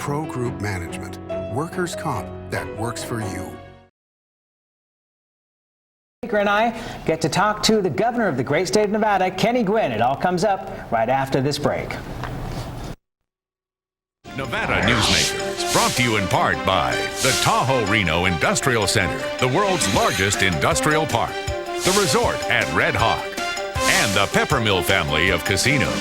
Pro Group Management. Workers' comp that works for you. And I get to talk to the governor of the great state of Nevada, Kenny Guinn. It all comes up right after this break. Nevada Newsmakers, brought to you in part by the Tahoe Reno Industrial Center, the world's largest industrial park, the resort at Red Hawk, and the Peppermill family of casinos.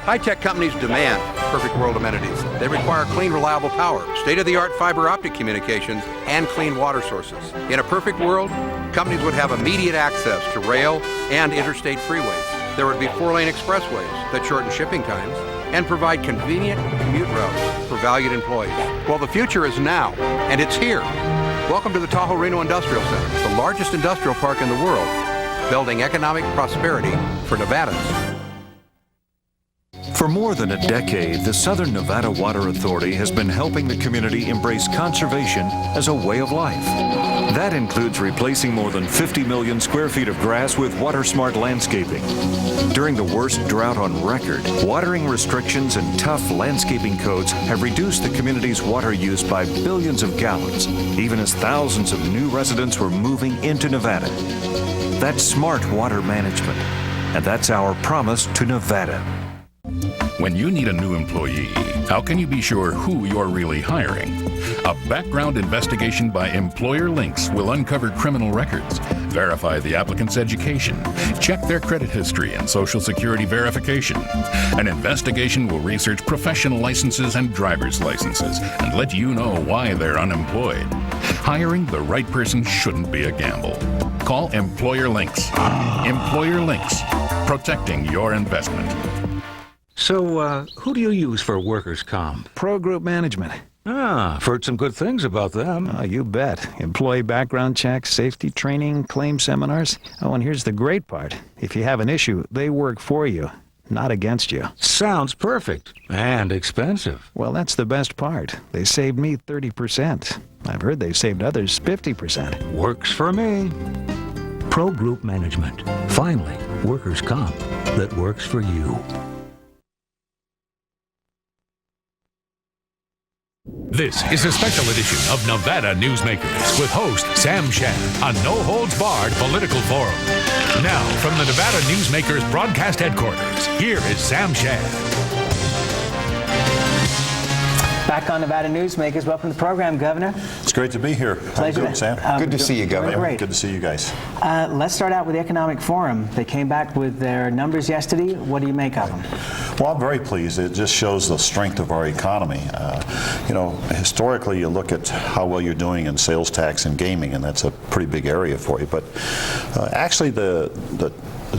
High-tech companies demand perfect world amenities. They require clean, reliable power, state-of-the-art fiber optic communications, and clean water sources. In a perfect world, companies would have immediate access to rail and interstate freeways. There would be 4-lane expressways that shorten shipping times and provide convenient commute routes for valued employees. Well, the future is now, and it's here. Welcome to the Tahoe Reno Industrial Center, the largest industrial park in the world, building economic prosperity for Nevadans. For more than a decade, the Southern Nevada Water Authority has been helping the community embrace conservation as a way of life. That includes replacing more than 50 million square feet of grass with water-smart landscaping. During the worst drought on record, watering restrictions and tough landscaping codes have reduced the community's water use by billions of gallons, even as thousands of new residents were moving into Nevada. That's smart water management, and that's our promise to Nevada. When you need a new employee, how can you be sure who you're really hiring? A background investigation by Employer Links will uncover criminal records, verify the applicant's education, check their credit history and Social Security verification. An investigation will research professional licenses and driver's licenses and let you know why they're unemployed. Hiring the right person shouldn't be a gamble. Call Employer Links. Employer Links, protecting your investment. So, who do you use for workers' comp? Pro Group Management. Ah, I've heard some good things about them. Oh, you bet. Employee background checks, safety training, claim seminars. Oh, and here's the great part. If you have an issue, they work for you, not against you. Sounds perfect. And expensive. Well, that's the best part. They saved me 30%. I've heard they've saved others 50%. Works for me. Pro Group Management. Finally, workers' comp that works for you. This is a special edition of Nevada Newsmakers with host Sam Shad, a no-holds-barred political forum. Now, from the Nevada Newsmakers broadcast headquarters, here is Sam Shad. Back on Nevada Newsmakers. Welcome to the program, Governor. It's great to be here. Pleasure. How you doing, Sam? Good to see you, Governor. Great. Good to see you guys. Let's start out with the Economic Forum. They came back with their numbers yesterday. What do you make of them? Well, I'm very pleased. It just shows the strength of our economy. Historically, you look at how well you're doing in sales tax and gaming, and that's a pretty big area for you. But actually, the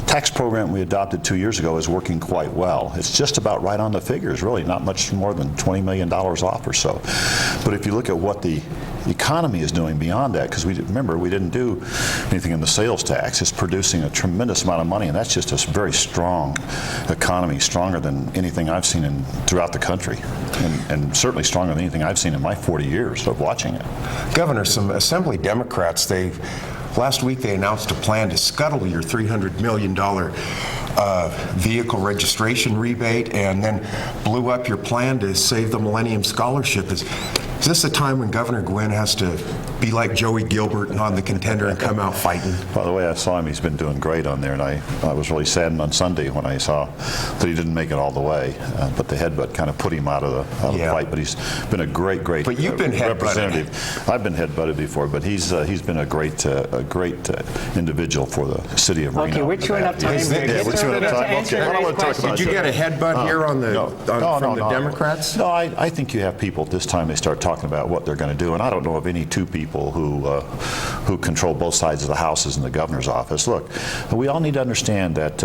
tax program we adopted 2 years ago is working quite well. It's just about right on the figures, really, not much more than $20 million off or so. But if you look at what the economy is doing beyond that, because remember, we didn't do anything in the sales tax, it's producing a tremendous amount of money, and that's just a very strong economy, stronger than anything I've seen throughout the country, and certainly stronger than anything I've seen in my 40 years of watching it. Governor, some Assembly Democrats, last week they announced a plan to scuttle your $300 million vehicle registration rebate and then blew up your plan to save the Millennium Scholarship. Is this a time when Governor Guinn has to be like Joey Gilbert and on the Contender and come out fighting? By the way, I saw him. He's been doing great on there, and I was really saddened on Sunday when I saw that he didn't make it all the way. But the headbutt kind of put him out of the fight. But he's been a great but you've been representative. I've been headbutted before, but he's been a great individual for the city of Reno. Okay, we're chewing up time. We're chewing up time. Okay, I don't want to talk about. Did you get a headbutt here from the Democrats? No, I think you have people at this time they start talking about what they're going to do, and I don't know of any two people who control both sides of the houses in the governor's office. Look, we all need to understand that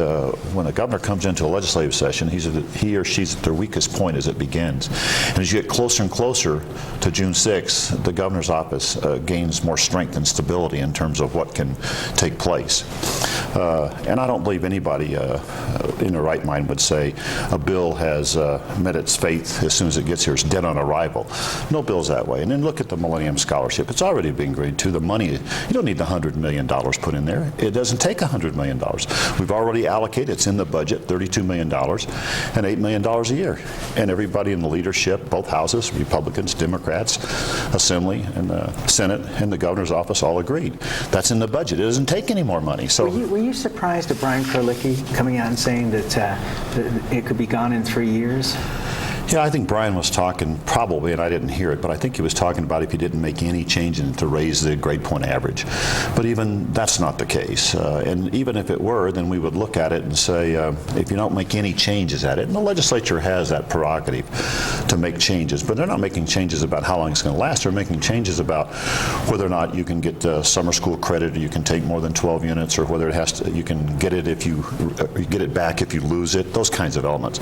when a governor comes into a legislative session, he or she's at their weakest point as it begins. And as you get closer and closer to June 6th, the governor's office gains more strength and stability in terms of what can take place. And I don't believe anybody in their right mind would say a bill has met its fate as soon as it gets here. It's dead on arrival. No bill's that way. And then look at the Millennium Scholarship. It's already already been agreed to. The money, you don't need the $100 million put in there. It doesn't take $100 million. We've already allocated, it's in the budget, $32 million and $8 million a year. And everybody in the leadership, both houses, Republicans, Democrats, Assembly, and the Senate, and the governor's office all agreed. That's in the budget. It doesn't take any more money. So were you surprised at Brian Kurlicki coming out and saying that it could be gone in 3 years? Yeah, I think Brian was talking probably, and I didn't hear it, but I think he was talking about if he didn't make any change to raise the grade point average. But even that's not the case. And even if it were, then we would look at it and say, if you don't make any changes at it, and the legislature has that prerogative to make changes, but they're not making changes about how long it's going to last. They're making changes about whether or not you can get summer school credit, or you can take more than 12 units, or whether it has to, you can get it if you get it back if you lose it, those kinds of elements.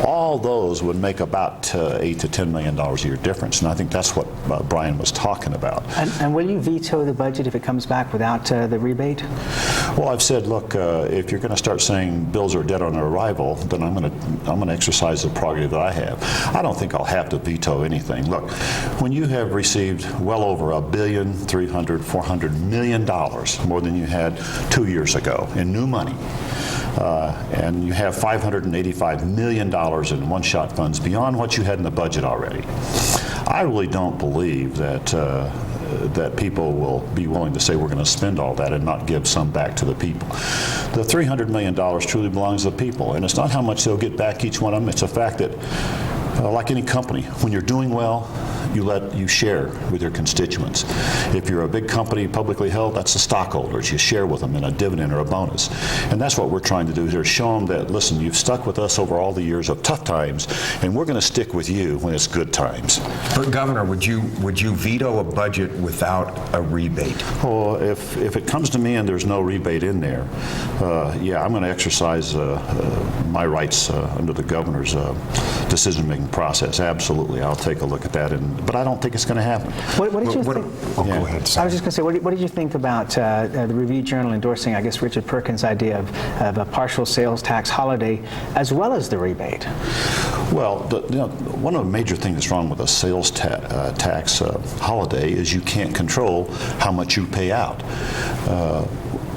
All those would make about $8 to $10 million a year difference, and I think that's what Brian was talking about. And will you veto the budget if it comes back without the rebate? Well, I've said, look, if you're going to start saying bills are dead on arrival, then I'm going to exercise the prerogative that I have. I don't think I'll have to veto anything. Look, when you have received well over $1.4 billion more than you had 2 years ago in new money, and you have $585 million in one-shot funds beyond what you had in the budget already, I really don't believe that that people will be willing to say we're going to spend all that and not give some back to the people. The $300 million truly belongs to the people, and it's not how much they'll get back each one of them. It's a fact that, like any company, when you're doing well, you share with your constituents. If you're a big company, publicly held, that's the stockholders. You share with them in a dividend or a bonus. And that's what we're trying to do here, show them that, listen, you've stuck with us over all the years of tough times, and we're going to stick with you when it's good times. But Governor, would you veto a budget without a rebate? Well, if it comes to me and there's no rebate in there, yeah, I'm going to exercise my rights under the governor's decision-making process. Absolutely, I'll take a look at that. But I don't think it's going to happen. What did you think? Go ahead, Sam. I was just going to say, what did you think about the Review-Journal endorsing, I guess, Richard Perkins' idea of a partial sales tax holiday as well as the rebate? Well, one of the major things that's wrong with a sales tax holiday is you can't control how much you pay out.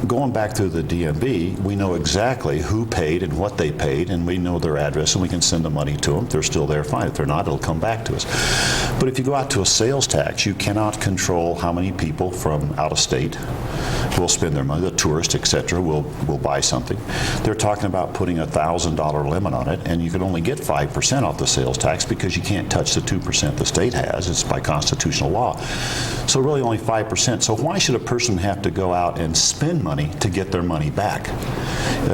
Going back through the DMV, we know exactly who paid and what they paid, and we know their address, and we can send the money to them. If they're still there, fine. If they're not, it'll come back to us. But if you go out to a sales tax, you cannot control how many people from out of state will spend their money. The tourists, etc., will buy something. They're talking about putting a $1,000 limit on it, and you can only get 5% off the sales tax because you can't touch the 2% the state has. It's by constitutional law. So really only 5%. So why should a person have to go out and spend money to get their money back?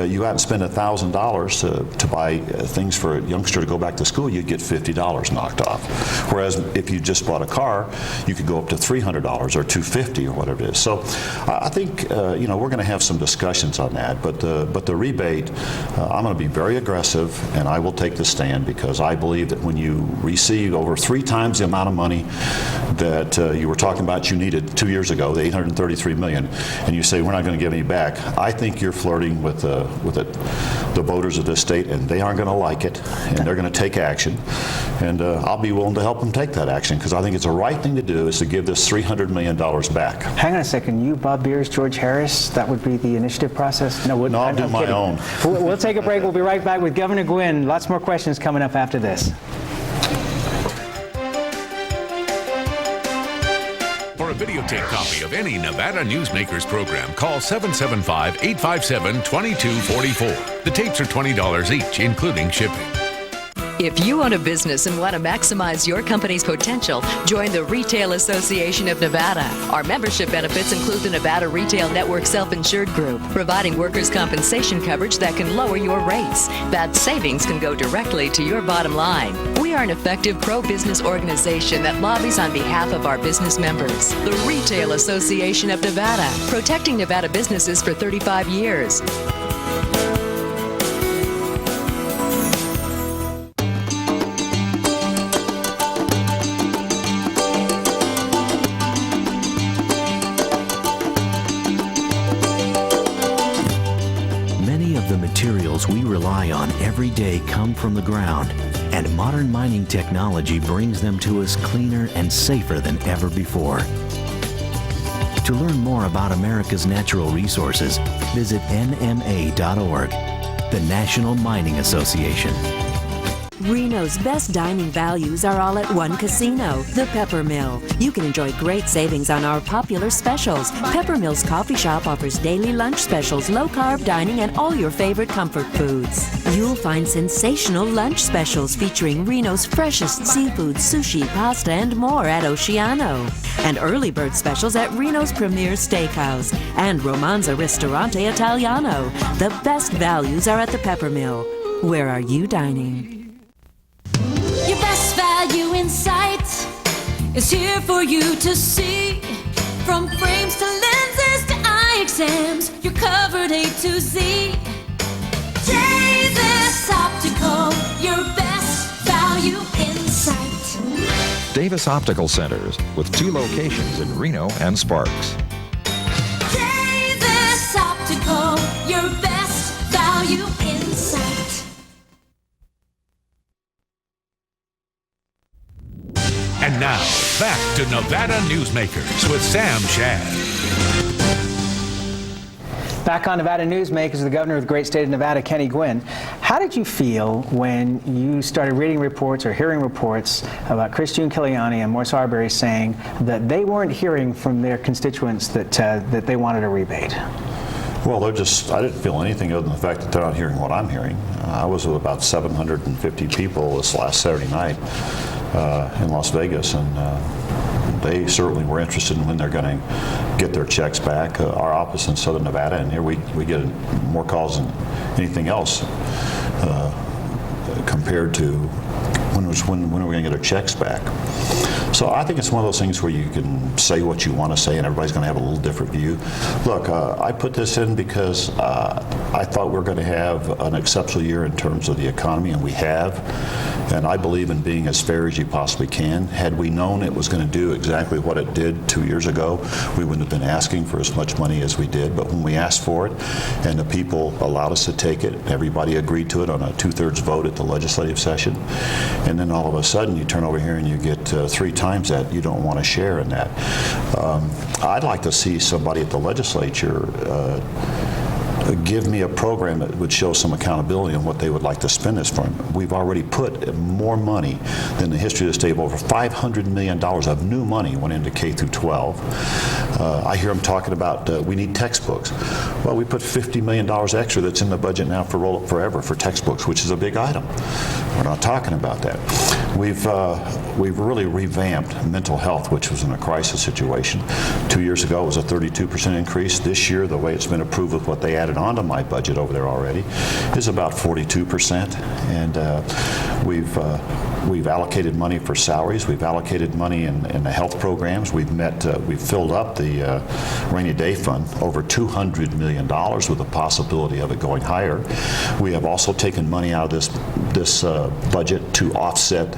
You go out and spend $1,000 to buy things for a youngster to go back to school, you'd get $50 knocked off. Whereas if you just bought a car, you could go up to $300 or $250 or whatever it is. So I think we're going to have some discussions on that. But the rebate, I'm going to be very aggressive, and I will take the stand, because I believe that when you receive over 3 times the amount of money that you were talking about you needed 2 years ago, the $833 million, and you say we're not going to give any back, I think you're flirting with the voters of this state, and they aren't going to like it, and they're going to take action. And I'll be willing to help them take that action, because I think it's the right thing to do, is to give this $300 million back. Hang on a second. You, Bob Beers, George Harris, that would be the initiative process? No, I'll do my own. We'll take a break. We'll be right back with Governor Guinn. Lots more questions coming up after this. For a videotape copy of any Nevada Newsmakers program, call 775-857-2244. The tapes are $20 each, including shipping. If you own a business and want to maximize your company's potential, join the Retail Association of Nevada. Our membership benefits include the Nevada Retail Network Self-Insured Group, providing workers' compensation coverage that can lower your rates. That savings can go directly to your bottom line. We are an effective pro-business organization that lobbies on behalf of our business members. The Retail Association of Nevada, protecting Nevada businesses for 35 years. We rely on every day come from the ground, and modern mining technology brings them to us cleaner and safer than ever before. To learn more about America's natural resources, visit nma.org, the National Mining Association. Reno's best dining values are all at one casino, the Pepper Mill. You can enjoy great savings on our popular specials. Pepper Mill's coffee shop offers daily lunch specials, low-carb dining, and all your favorite comfort foods. You'll find sensational lunch specials featuring Reno's freshest seafood, sushi, pasta, and more at Oceano. And early bird specials at Reno's Premier Steakhouse and Romanza Ristorante Italiano. The best values are at the Pepper Mill. Where are you dining? Your best value in sight is here for you to see. From frames to lenses to eye exams, you're covered A to Z. Davis Optical, your best value in sight. Davis Optical Centers, with 2 locations in Reno and Sparks. Davis Optical, your best value in sight. And now, back to Nevada Newsmakers with Sam Shad. Back on Nevada Newsmakers, the governor of the great state of Nevada, Kenny Guinn. How did you feel when you started reading reports or hearing reports about Chris Giuliani and Morris Arbery saying that they weren't hearing from their constituents that they wanted a rebate? Well, I didn't feel anything other than the fact that they're not hearing what I'm hearing. I was with about 750 people this last Saturday night in Las Vegas, and they certainly were interested in when they're going to get their checks back. Our office in Southern Nevada, and here we get more calls than anything else compared to when are we going to get our checks back. So I think it's one of those things where you can say what you want to say and everybody's going to have a little different view. Look, I put this in because I thought we were going to have an exceptional year in terms of the economy, and we have. And I believe in being as fair as you possibly can. Had we known it was going to do exactly what it did 2 years ago, we wouldn't have been asking for as much money as we did. But when we asked for it and the people allowed us to take it, everybody agreed to it on a 2/3 vote at the legislative session. And then all of a sudden you turn over here and you get 3 times that. You don't want to share in that. I'd like to see somebody at the legislature give me a program that would show some accountability on what they would like to spend this for. We've already put more money than the history of the state. Over $500 million of new money went into K through 12. I hear them talking about we need textbooks. Well, we put $50 million extra that's in the budget now for Roll Up Forever for textbooks, which is a big item. We're not talking about that. We've really revamped mental health, which was in a crisis situation. 2 years ago, it was a 32% increase. This year, the way it's been approved with what they added onto my budget over there already, is about 42%. And we've allocated money for salaries. We've allocated money in the health programs. We've filled up the rainy day fund over $200 million with the possibility of it going higher. We have also taken money out of this budget to offset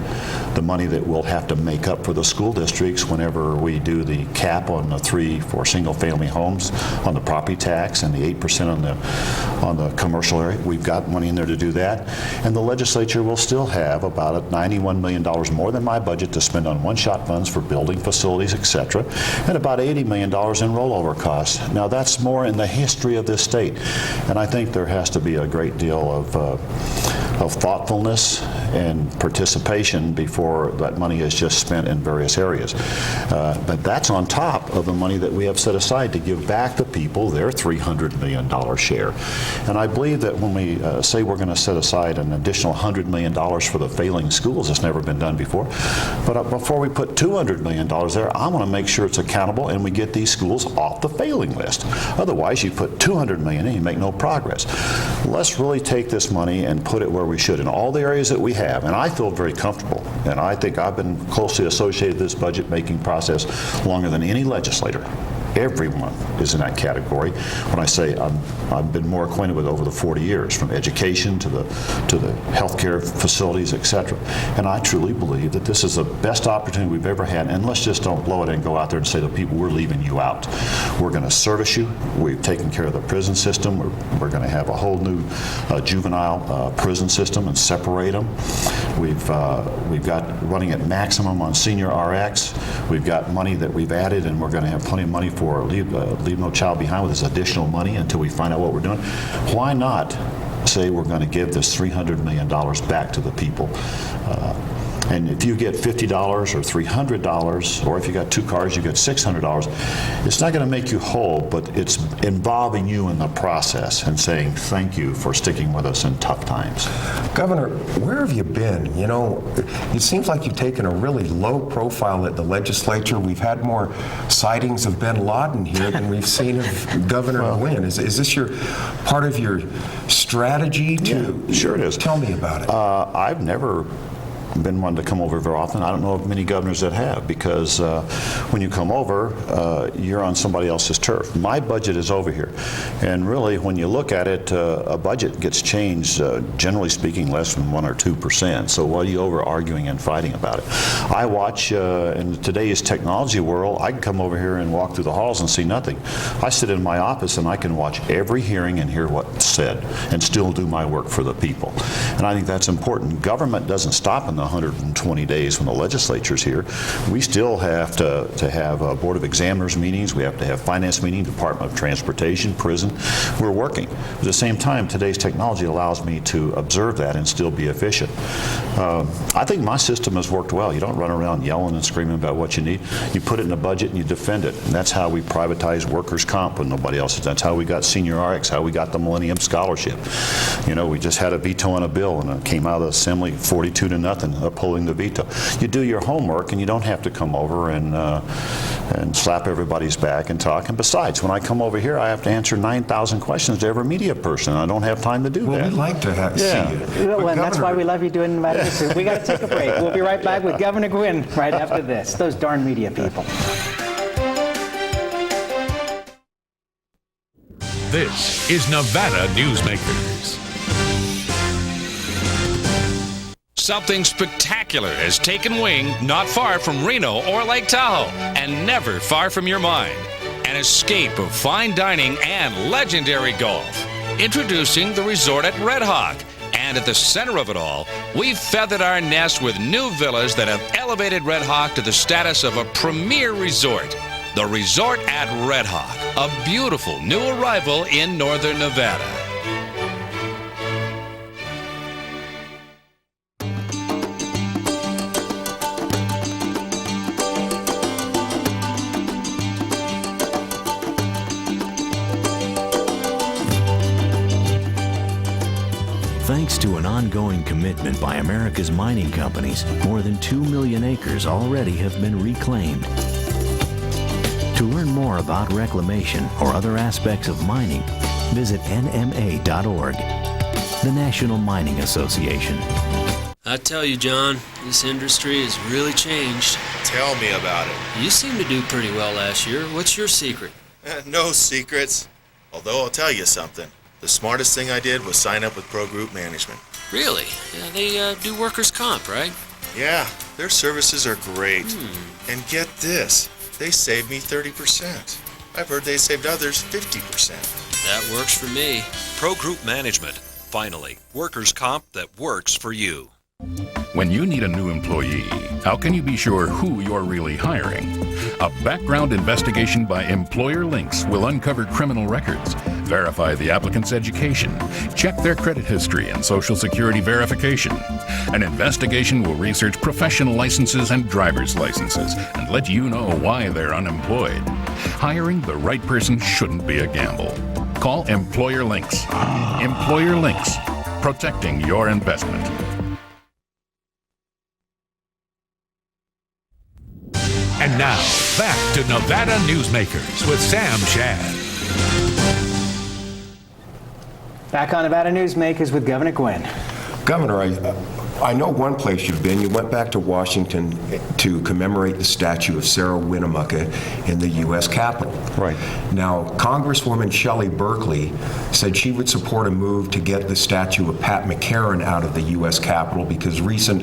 the money that we'll have to make up for the school districts whenever we do the cap on the 3 for single-family homes on the property tax and the 8% on the commercial area. We've got money in there to do that, and the legislature will still have about $91 million more than my budget to spend on one-shot funds for building facilities, etc., and about $80 million in rollover costs. Now that's more in the history of this state, and I think there has to be a great deal of thoughtfulness and participation before that money is just spent in various areas. But that's on top of the money that we have set aside to give back the people their $300 million share. And I believe that when we say we're going to set aside an additional $100 million for the failing schools, it's never been done before. But before we put $200 million there, I want to make sure it's accountable and we get these schools off the failing list. Otherwise, you put $200 million and you make no progress. Let's really take this money and put it where we should in all the areas that we have. And I feel very comfortable. And I think I've been closely associated with this budget making process longer than any legislator. Everyone is in that category. When I say I've been more acquainted with over the 40 years, from education to the healthcare facilities, etc. And I truly believe that this is the best opportunity we've ever had. And let's just don't blow it and go out there and say to people, we're leaving you out. We're going to service you. We've taken care of the prison system. We're going to have a whole new juvenile prison system and separate them. We've got running at maximum on senior RX. We've got money that we've added, and we're going to have plenty of money for before, leave no child behind with this additional money until we find out what we're doing. Why not say we're going to give this $300 million back to the people? And if you get $50 or $300, or if you got 2 cars, you get $600, it's not going to make you whole, but it's involving you in the process and saying thank you for sticking with us in tough times. Governor, where have you been? You know, it seems like you've taken a really low profile at the legislature. We've had more sightings of bin Laden here than we've seen of Governor Guinn. Is this part of your strategy to? Yeah, sure it is. Tell me about it. I've never been one to come over very often. I don't know of many governors that have, because when you come over, you're on somebody else's turf. My budget is over here, and really, when you look at it, a budget gets changed, generally speaking, less than 1 or 2%. So what are you over arguing and fighting about it? I watch, in today's technology world, I can come over here and walk through the halls and see nothing. I sit in my office and I can watch every hearing and hear what's said and still do my work for the people. And I think that's important. Government doesn't stop in the 120 days when the legislature's here. We still have to have Board of Examiners meetings. We have to have finance meetings, Department of Transportation, prison. We're working. At the same time, today's technology allows me to observe that and still be efficient. I think my system has worked well. You don't run around yelling and screaming about what you need. You put it in a budget and you defend it. And that's how we privatized workers' comp when nobody else is. That's how we got Senior RX, how we got the Millennium Scholarship. You know, we just had a veto on a bill and it came out of the Assembly 42-0. Upholding the veto. You do your homework and you don't have to come over and slap everybody's back and talk. And besides, when I come over here, I have to answer 9,000 questions to every media person. I don't have time to do that. Well, we'd like to see you. Well, and that's why we love you doing Nevada History. We got to take a break. We'll be right back with Governor Guinn right after this. Those darn media people. This is Nevada Newsmakers. Something spectacular has taken wing not far from Reno or Lake Tahoe, and never far from your mind. An escape of fine dining and legendary golf. Introducing the resort at Red Hawk. And at the center of it all, we've feathered our nest with new villas that have elevated Red Hawk to the status of a premier resort. The Resort at Red Hawk, a beautiful new arrival in northern Nevada. Thanks to an ongoing commitment by America's mining companies, more than 2 million acres already have been reclaimed. To learn more about reclamation or other aspects of mining, visit nma.org, the National Mining Association. I tell you, John, this industry has really changed. Tell me about it. You seemed to do pretty well last year. What's your secret? No secrets. Although I'll tell you something. The smartest thing I did was sign up with Pro Group Management. Really? Yeah, they do workers' comp, right? Yeah, their services are great. And get this, they saved me 30%. I've heard they saved others 50%. That works for me. Pro Group Management. Finally, workers' comp that works for you. When you need a new employee, how can you be sure who you're really hiring? A background investigation by Employer Links will uncover criminal records, verify the applicant's education, check their credit history and Social Security verification. An investigation will research professional licenses and driver's licenses and let you know why they're unemployed. Hiring the right person shouldn't be a gamble. Call Employer Links. Employer Links, protecting your investment. And now, back to Nevada Newsmakers with Sam Shad. Back on Nevada Newsmakers with Governor Guinn. Governor, I know one place you've been. You went back to Washington to commemorate the statue of Sarah Winnemucca in the U.S. Capitol. Right. Now, Congresswoman Shelley Berkeley said she would support a move to get the statue of Pat McCarran out of the U.S. Capitol because recent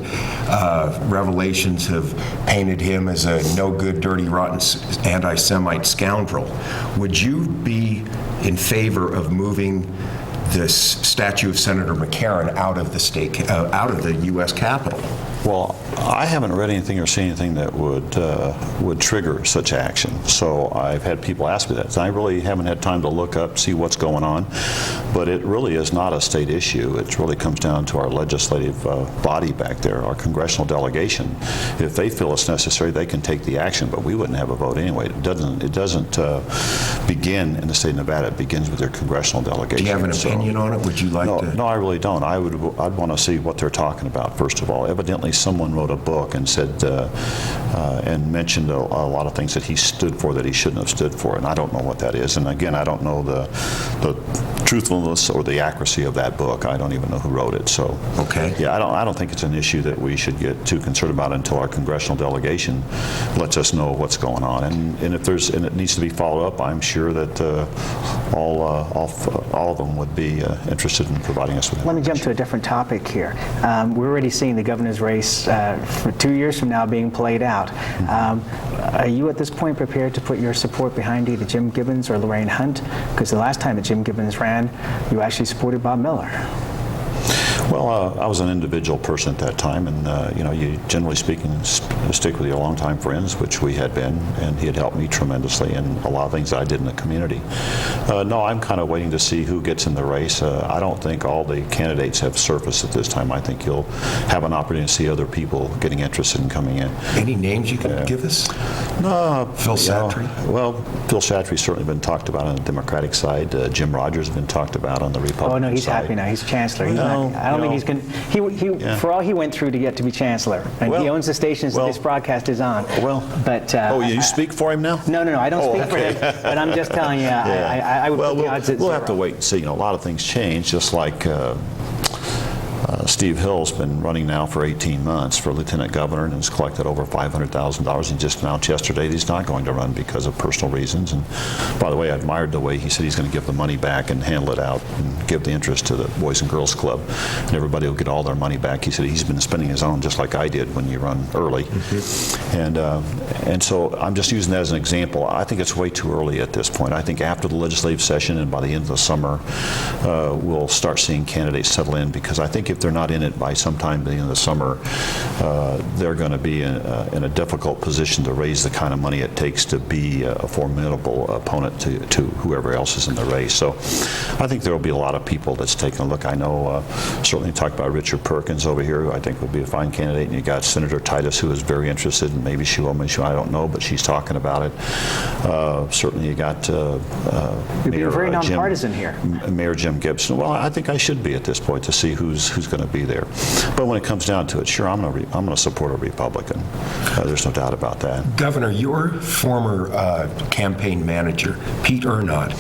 revelations have painted him as a no-good, dirty, rotten anti-Semite scoundrel. Would you be in favor of moving this statue of Senator McCarran out of the U.S. Capitol? Well, I haven't read anything or seen anything that would trigger such action. So I've had people ask me that. I really haven't had time to look up, see what's going on. But it really is not a state issue. It really comes down to our legislative body back there, our congressional delegation. If they feel it's necessary, they can take the action, but we wouldn't have a vote anyway. It doesn't begin in the state of Nevada. It begins with their congressional delegation. Do you have an opinion on it? Would you like to? No, I really don't. I'd want to see what they're talking about, first of all. Evidently, someone wrote a book and said and mentioned a lot of things that he stood for that he shouldn't have stood for, and I don't know what that is. And again, I don't know the truthfulness or the accuracy of that book. I don't even know who wrote it. So, okay. Yeah, I don't think it's an issue that we should get too concerned about until our congressional delegation lets us know what's going on. And if it needs to be followed up, I'm sure that all of them would be interested in providing us with. Let me jump to a different topic here. We're already seeing the governor's race for 2 years from now being played out. Are you at this point prepared to put your support behind either Jim Gibbons or Lorraine Hunt? Because the last time that Jim Gibbons ran, you actually supported Bob Miller. Well, I was an individual person at that time, and you generally speaking stick with your longtime friends, which we had been, and he had helped me tremendously in a lot of things I did in the community. No, I'm kind of waiting to see who gets in the race. I don't think all the candidates have surfaced at this time. I think you'll have an opportunity to see other people getting interested in coming in. Any names you can give us? No, Phil Shatry. Well, Phil Shatry's certainly been talked about on the Democratic side. Jim Rogers has been talked about on the Republican side. Oh no, he's happy now. He's chancellor. He's not, I don't think he's going. For all he went through to get to be chancellor, and he owns the stations that this broadcast is on. Well, but you speak for him now? No, I don't speak for him. But I'm just telling you, I would put the odds at 0. We'll have to wait and see. A lot of things change, just like. Steve Hill's been running now for 18 months for lieutenant governor and has collected over $500,000. He just announced yesterday that he's not going to run because of personal reasons. And by the way, I admired the way he said he's going to give the money back and handle it out and give the interest to the Boys and Girls Club, and everybody will get all their money back. He said he's been spending his own just like I did when you run early. And so I'm just using that as an example. I think it's way too early at this point. I think after the legislative session and by the end of the summer, we'll start seeing candidates settle in, because I think if they're not in it by sometime at the end of the summer, they're going to be in a difficult position to raise the kind of money it takes to be a formidable opponent to whoever else is in the race. So I think there will be a lot of people that's taking a look. I know certainly talk about Richard Perkins over here, who I think would be a fine candidate, and you got Senator Titus, who is very interested, and maybe she will, I don't know, but she's talking about it. Certainly you got Mayor very nonpartisan here. Mayor Jim Gibson. Well, I think I should be at this point to see who's going to be there. But when it comes down to it, sure, I'm going to support a Republican. There's no doubt about that. Governor, your former campaign manager, Pete Ernott,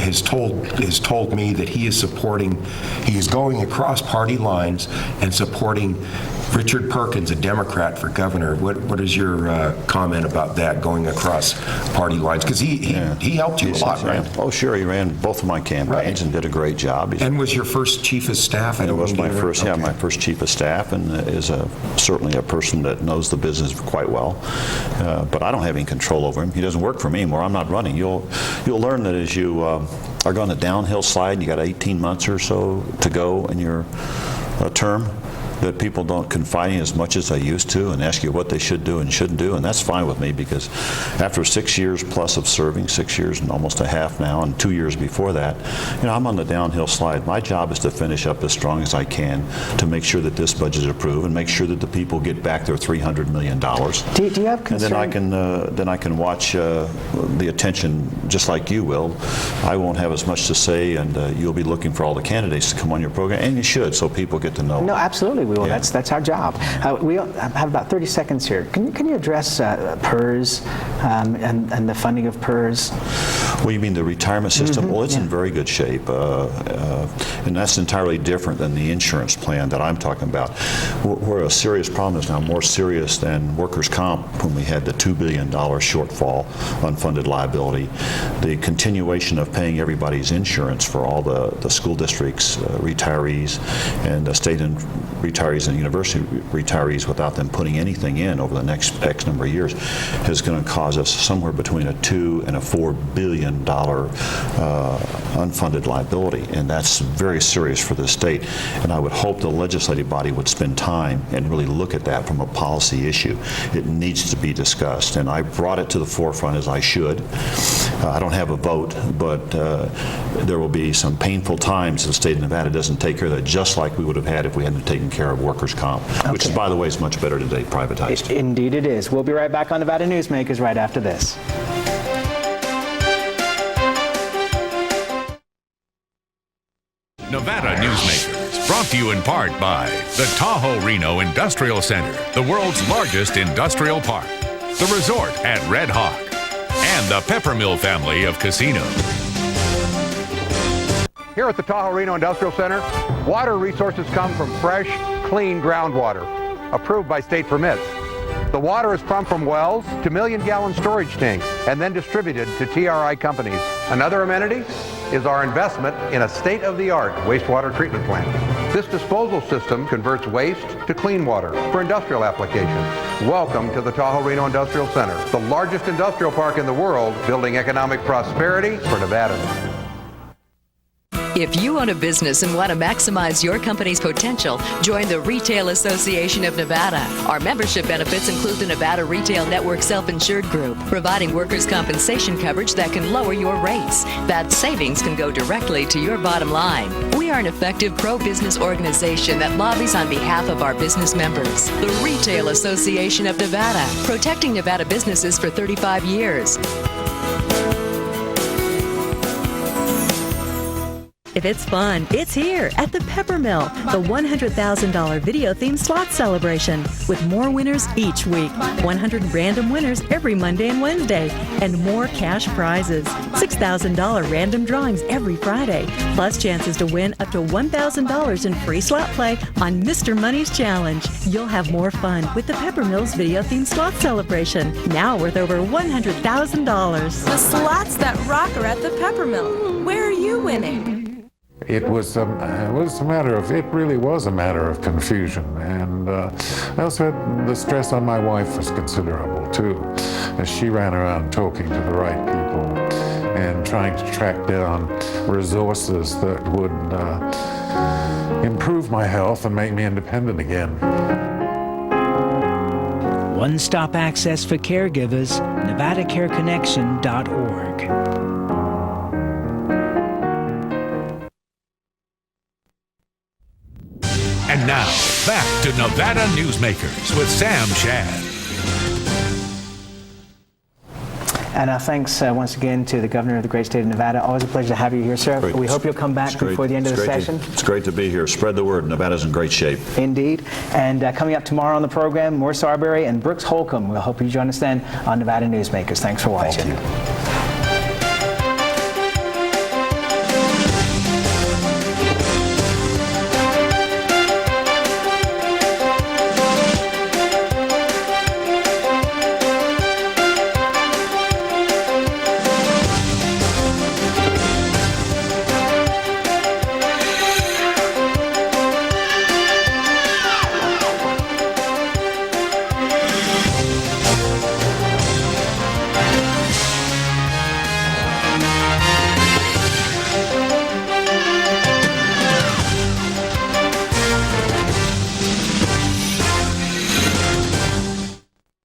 has told me that he is going across party lines and supporting Richard Perkins, a Democrat, for governor. What is your comment about that, going across party lines? Because he helped you a lot, right? Oh, sure. He ran both of my campaigns and did a great job. And was your first chief of staff? It was my first, my first chief of staff, and is certainly a person that knows the business quite well. But I don't have any control over him. He doesn't work for me anymore. I'm not running. You'll learn that as you are going the downhill slide. You got 18 months or so to go in your term, that people don't confide in as much as they used to and ask you what they should do and shouldn't do, and that's fine with me, because after 6 years plus of serving, 6 years and almost a half now, and 2 years before that, I'm on the downhill slide. My job is to finish up as strong as I can to make sure that this budget is approved and make sure that the people get back their $300 million. Do you have concern? And then I can watch the attention just like you will. I won't have as much to say, and you'll be looking for all the candidates to come on your program, and you should, so people get to know. No, absolutely. We will. Yeah. That's our job. We have about 30 seconds here. Can you address PERS and the funding of PERS? Well, you mean the retirement system? Well, it's in very good shape, and that's entirely different than the insurance plan that I'm talking about. Where a serious problem is now, more serious than workers' comp, when we had the $2 billion shortfall unfunded liability, the continuation of paying everybody's insurance for all the school districts, retirees, and state and retirees and university retirees without them putting anything in over the next X number of years is going to cause us somewhere between a $2 and a $4 billion unfunded liability, and that's very serious for the state. And I would hope the legislative body would spend time and really look at that from a policy issue. It needs to be discussed, and I brought it to the forefront as I should. I don't have a vote, but there will be some painful times if the state of Nevada doesn't take care of that, just like we would have had if we hadn't taken care of workers' comp, which, by the way, is much better today privatized. Indeed it is. We'll be right back on Nevada Newsmakers right after this. Nevada Newsmakers, brought to you in part by the Tahoe Reno Industrial Center, the world's largest industrial park, the resort at Red Hawk, and the Peppermill family of casinos. Here at the Tahoe Reno Industrial Center, water resources come from fresh, clean groundwater, approved by state permits. The water is pumped from wells to million-gallon storage tanks and then distributed to TRI companies. Another amenity is our investment in a state-of-the-art wastewater treatment plant. This disposal system converts waste to clean water for industrial applications. Welcome to the Tahoe Reno Industrial Center, the largest industrial park in the world, building economic prosperity for Nevada. If you own a business and want to maximize your company's potential, join the Retail Association of Nevada. Our membership benefits include the Nevada Retail Network Self-Insured Group, providing workers' compensation coverage that can lower your rates. That savings can go directly to your bottom line. We are an effective pro-business organization that lobbies on behalf of our business members. The Retail Association of Nevada, protecting Nevada businesses for 35 years. If it's fun, it's here at the Peppermill, the $100,000 video-themed slot celebration, with more winners each week, 100 random winners every Monday and Wednesday, and more cash prizes, $6,000 random drawings every Friday, plus chances to win up to $1,000 in free slot play on Mr. Money's Challenge. You'll have more fun with the Peppermill's video-themed slot celebration, now worth over $100,000. The slots that rock are at the Peppermill. Where are you winning? It really was a matter of confusion, and I also had the stress on my wife was considerable too, as she ran around talking to the right people and trying to track down resources that would improve my health and make me independent again. One-stop access for caregivers, NevadaCareConnection.org. And now, back to Nevada Newsmakers with Sam Shad. And thanks once again to the Governor of the great state of Nevada. Always a pleasure to have you here, sir. Great. We hope you'll come back before the end of the session. It's great to be here. Spread the word. Nevada's in great shape. Indeed. And coming up tomorrow on the program, Morris Arbery and Brooks Holcomb. We'll hope you join us then on Nevada Newsmakers. Thanks for watching. Thank you.